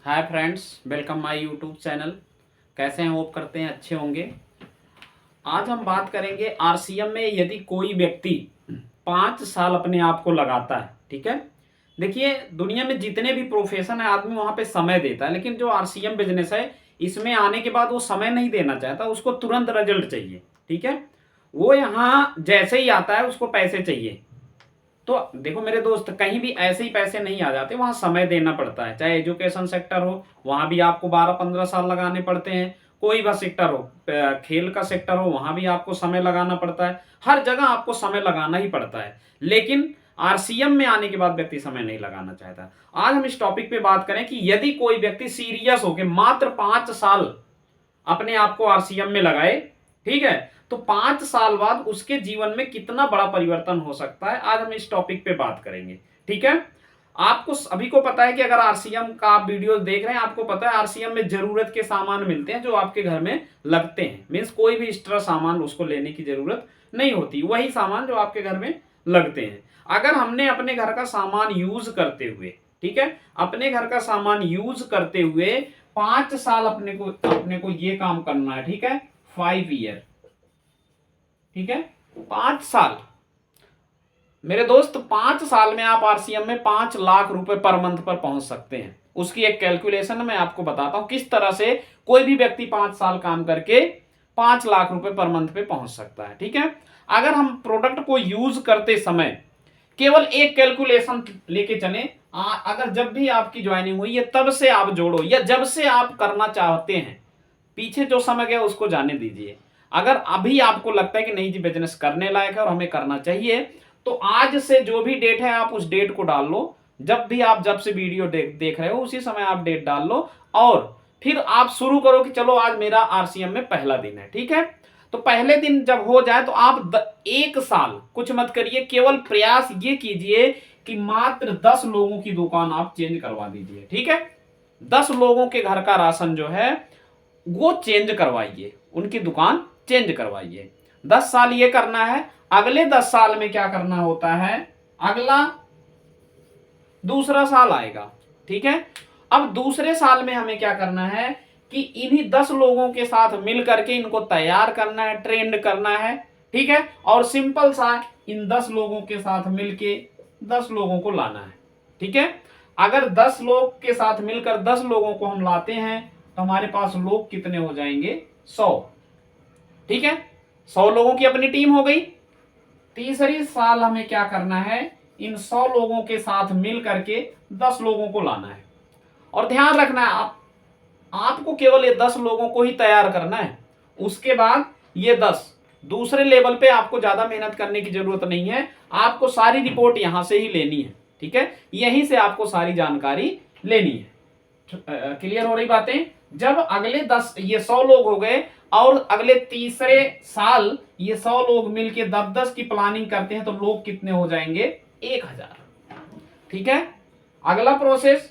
Hi friends, welcome my YouTube channel. कैसे हैं? Hope करते हैं अच्छे होंगे। आज हम बात करेंगे आरसीएम में यदि कोई व्यक्ति 5 साल अपने आप को लगाता है। ठीक है, देखिए दुनिया में जितने भी प्रोफेशन है आदमी वहां पे समय देता है, लेकिन जो आरसीएम बिजनेस है इसमें आने के बाद वो समय नहीं देना चाहता, उसको तुरंत रिजल्ट चाहिए। ठीक है, वो यहाँ जैसे ही आता है उसको पैसे चाहिए। तो देखो मेरे दोस्त, कहीं भी ऐसे ही पैसे नहीं आ जाते, वहां समय देना पड़ता है। चाहे एजुकेशन सेक्टर हो, वहां भी आपको 12-15 साल लगाने पड़ते हैं। कोई भी सेक्टर हो, खेल का सेक्टर हो, वहां भी आपको समय लगाना पड़ता है। हर जगह आपको समय लगाना ही पड़ता है, लेकिन आरसीएम में आने के बाद व्यक्ति समय नहीं लगाना चाहता। आज हम इस टॉपिक पे बात करें कि यदि कोई व्यक्ति सीरियस होकर मात्र 5 साल अपने आप को आरसीएम में लगाए, ठीक है, तो 5 साल बाद उसके जीवन में कितना बड़ा परिवर्तन हो सकता है, आज हम इस टॉपिक पे बात करेंगे। ठीक है, आपको सभी को पता है कि अगर आरसीएम का आप वीडियो देख रहे हैं, आपको पता है आरसीएम में जरूरत के सामान मिलते हैं जो आपके घर में लगते हैं। मीन्स कोई भी एक्स्ट्रा सामान उसको लेने की जरूरत नहीं होती, वही सामान जो आपके घर में लगते हैं। अगर हमने अपने घर का सामान यूज करते हुए, ठीक है, अपने घर का सामान यूज करते हुए 5 साल अपने को ये काम करना है। ठीक है, 5 ईयर। ठीक है, 5 साल। मेरे दोस्त, 5 साल में आप आरसीएम में 5 लाख रुपए पर मंथ पर पहुंच सकते हैं। उसकी एक कैलकुलेशन मैं आपको बताता हूं किस तरह से कोई भी व्यक्ति 5 साल काम करके 5 लाख रुपए पर मंथ पे पहुंच सकता है। ठीक है, अगर हम प्रोडक्ट को यूज करते समय केवल एक कैलकुलेशन लेके चले, अगर जब भी आपकी ज्वाइनिंग हुई है तब से आप जोड़ो, या जब से आप करना चाहते हैं, पीछे जो समय गया उसको जाने दीजिए। अगर अभी आपको लगता है कि नहीं जी बिजनेस करने लायक है और हमें करना चाहिए, तो आज से जो भी डेट है आप उस डेट को डाल लो। जब से वीडियो देख रहे हो उसी समय आप डेट डाल लो, और फिर आप शुरू करो कि चलो आज मेरा आरसीएम में पहला दिन है। ठीक है, तो पहले दिन जब हो जाए तो आप 1 साल कुछ मत करिए, केवल प्रयास ये कीजिए कि मात्र 10 लोगों की दुकान आप चेंज करवा दीजिए। ठीक है, 10 लोगों के घर का राशन जो है वो चेंज करवाइए, उनकी दुकान चेंज करवाइए। 10 साल ये करना है। अगले 10 साल में क्या करना होता है, अगला दूसरा साल आएगा। ठीक है, अब दूसरे साल में हमें क्या करना है कि इन्हीं 10 लोगों के साथ मिल करके इनको तैयार करना है, ट्रेंड करना है। ठीक है, और सिंपल सा इन 10 लोगों के साथ मिलके 10 लोगों को लाना है। ठीक है, अगर 10 लोग के साथ मिलकर 10 लोगों को हम लाते हैं तो हमारे पास लोग कितने हो जाएंगे, 100। ठीक है, 100 लोगों की अपनी टीम हो गई। तीसरी साल हमें क्या करना है, इन 100 लोगों के साथ मिल करके 10 लोगों को लाना है। और ध्यान रखना है, आपको केवल ये 10 लोगों को ही तैयार करना है। उसके बाद ये 10 दूसरे लेवल पे आपको ज्यादा मेहनत करने की जरूरत नहीं है, आपको सारी रिपोर्ट यहां से ही लेनी है। ठीक है, यहीं से आपको सारी जानकारी लेनी है। क्लियर हो रही बातें? जब अगले 10 ये 100 लोग हो गए और अगले तीसरे साल ये 100 लोग मिलके 10-10 की प्लानिंग करते हैं तो लोग कितने हो जाएंगे, 1000। ठीक है, अगला प्रोसेस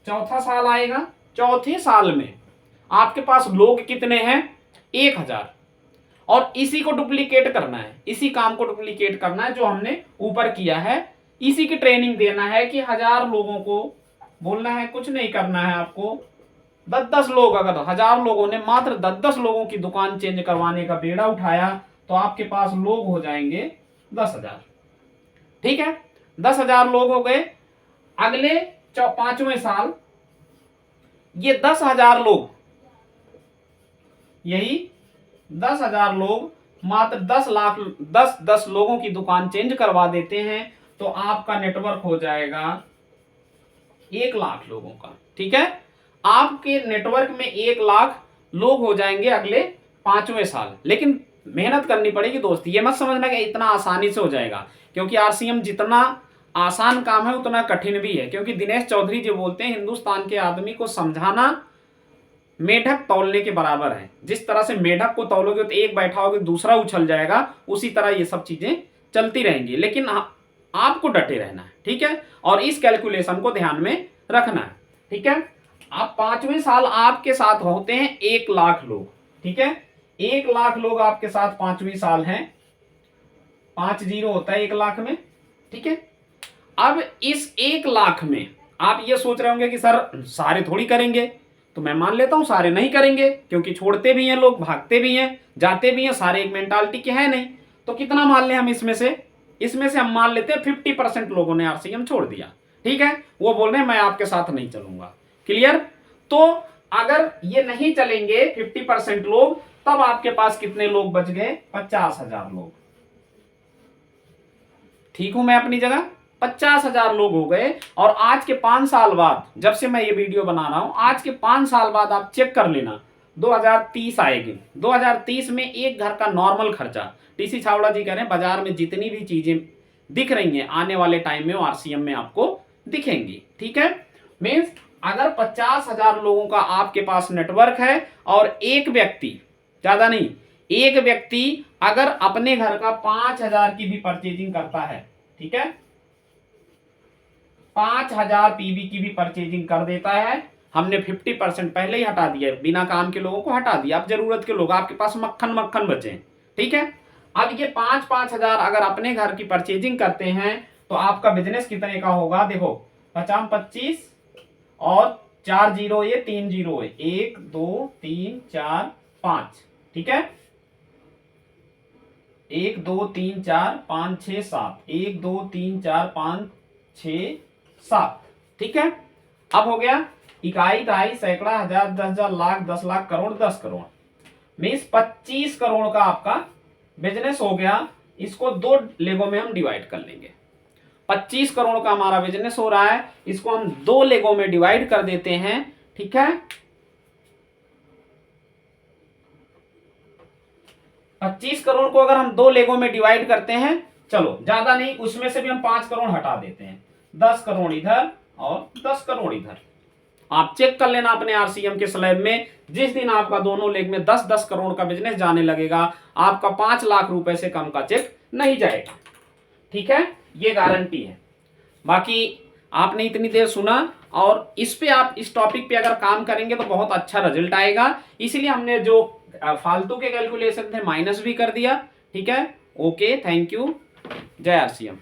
चौथा साल आएगा। चौथे साल में आपके पास लोग कितने हैं, 1000। और इसी को डुप्लीकेट करना है, इसी काम को डुप्लीकेट करना है जो हमने ऊपर किया है। इसी की ट्रेनिंग देना है कि 1000 लोगों को बोलना है, कुछ नहीं करना है आपको। 10-10 लोग, अगर 1000 लोगों ने मात्र 10-10 लोगों की दुकान चेंज करवाने का बेड़ा उठाया तो आपके पास लोग हो जाएंगे 10,000। ठीक है, 10,000 लोग हो गए। अगले 5वें साल ये 10,000 लोग, यही 10,000 लोग मात्र 10 लोगों की दुकान चेंज करवा देते हैं तो आपका नेटवर्क हो जाएगा 1 लाख लोगों का। ठीक है, आपके नेटवर्क में 1 लाख लोग हो जाएंगे अगले 5वें साल। लेकिन मेहनत करनी पड़ेगी दोस्त, ये मत समझना कि इतना आसानी से हो जाएगा, क्योंकि आरसीएम जितना आसान काम है उतना कठिन भी है। क्योंकि दिनेश चौधरी जो बोलते हैं, हिंदुस्तान के आदमी को समझाना मेढक तौलने के बराबर है। जिस तरह से मेढक को तौलोगे तो एक बैठा होगा दूसरा उछल जाएगा, उसी तरह ये सब चीजें चलती रहेंगी, लेकिन आपको डटे रहना है। ठीक है, और इस कैलकुलेशन को ध्यान में रखना है। ठीक है, आप 5वें साल आपके साथ होते हैं 1 लाख लोग। ठीक है, 1 लाख लोग आपके साथ 5वीं साल हैं। 5 जीरो होता है 1 लाख में। ठीक है, अब इस 1 लाख में आप ये सोच रहे होंगे कि सर सारे थोड़ी करेंगे, तो मैं मान लेता हूं सारे नहीं करेंगे, क्योंकि छोड़ते भी हैं लोग, भागते भी हैं, जाते भी हैं, सारे एक मेंटालिटी के हैं नहीं। तो कितना मान लें हम इसमें से? इसमें से हम मान लेते हैं 50% लोगों ने आरसीएम छोड़ दिया। ठीक है, वो बोल रहे हैं मैं आपके साथ नहीं चलूंगा। क्लियर? तो अगर ये नहीं चलेंगे 50% लोग, तब आपके पास कितने लोग बच गए? 50,000 लोग। ठीक हूं मैं अपनी जगह? 50,000 लोग हो गए। और आज के 5 साल बाद, जब से मैं ये वीडियो बना रहा हूं, आज के 5 साल बाद आप चेक कर लेना, 2030 आएगी। 2030 में एक घर का नॉर्मल खर्चा, टीसी छावड़ा जी कह रहे हैं बाजार में जितनी भी चीजें दिख रही हैं आने वाले टाइम में वो आरसीएम में आपको दिखेंगी। ठीक है, मीन्स अगर 50,000 लोगों का आपके पास नेटवर्क है और एक व्यक्ति, ज्यादा नहीं, एक व्यक्ति अगर अपने घर का 5,000 की भी परचेजिंग करता है, ठीक है, 5,000 पीवी की भी परचेजिंग कर देता है, हमने 50% पहले ही हटा दिया, बिना काम के लोगों को हटा दिया, अब जरूरत के लोग आपके पास मक्खन मक्खन बचे। ठीक है, अब ये 5,000 अगर अपने घर की परचेजिंग करते हैं तो आपका बिजनेस कितने का होगा? देखो 50 25 और 4 जीरो, ये 3 जीरो है, 1 2 3 4 5। ठीक है, 1 2 3 4 5 6 7, 1 2 3 4 5 6 7। ठीक है, अब हो गया इकाई, दहाई, सैकड़ा, हजार, 10,000, लाख, 10 लाख, करोड़, 10 करोड़, मीन्स 25 करोड़ का आपका बिजनेस हो गया। इसको 2 लेगों में हम डिवाइड कर लेंगे। 25 करोड़ का हमारा बिजनेस हो रहा है, इसको हम 2 लेगों में डिवाइड कर देते हैं। ठीक है, 25 करोड़ को अगर हम 2 लेगों में डिवाइड करते हैं, चलो ज्यादा नहीं, उसमें से भी हम 5 करोड़ हटा देते हैं, 10 करोड़ इधर और 10 करोड़ इधर। आप चेक कर लेना अपने आरसीएम के स्लैब में, जिस दिन आपका दोनों लेग में 10-10 करोड़ का बिजनेस जाने लगेगा, आपका 5 लाख रुपए से कम का चेक नहीं जाएगा। ठीक है, ये गारंटी है। बाकी आपने इतनी देर सुना और इस पे आप इस टॉपिक पे अगर काम करेंगे तो बहुत अच्छा रिजल्ट आएगा। इसलिए हमने जो फालतू के कैलकुलेशन थे माइनस भी कर दिया। ठीक है, ओके, थैंक यू, जय आरसीएम।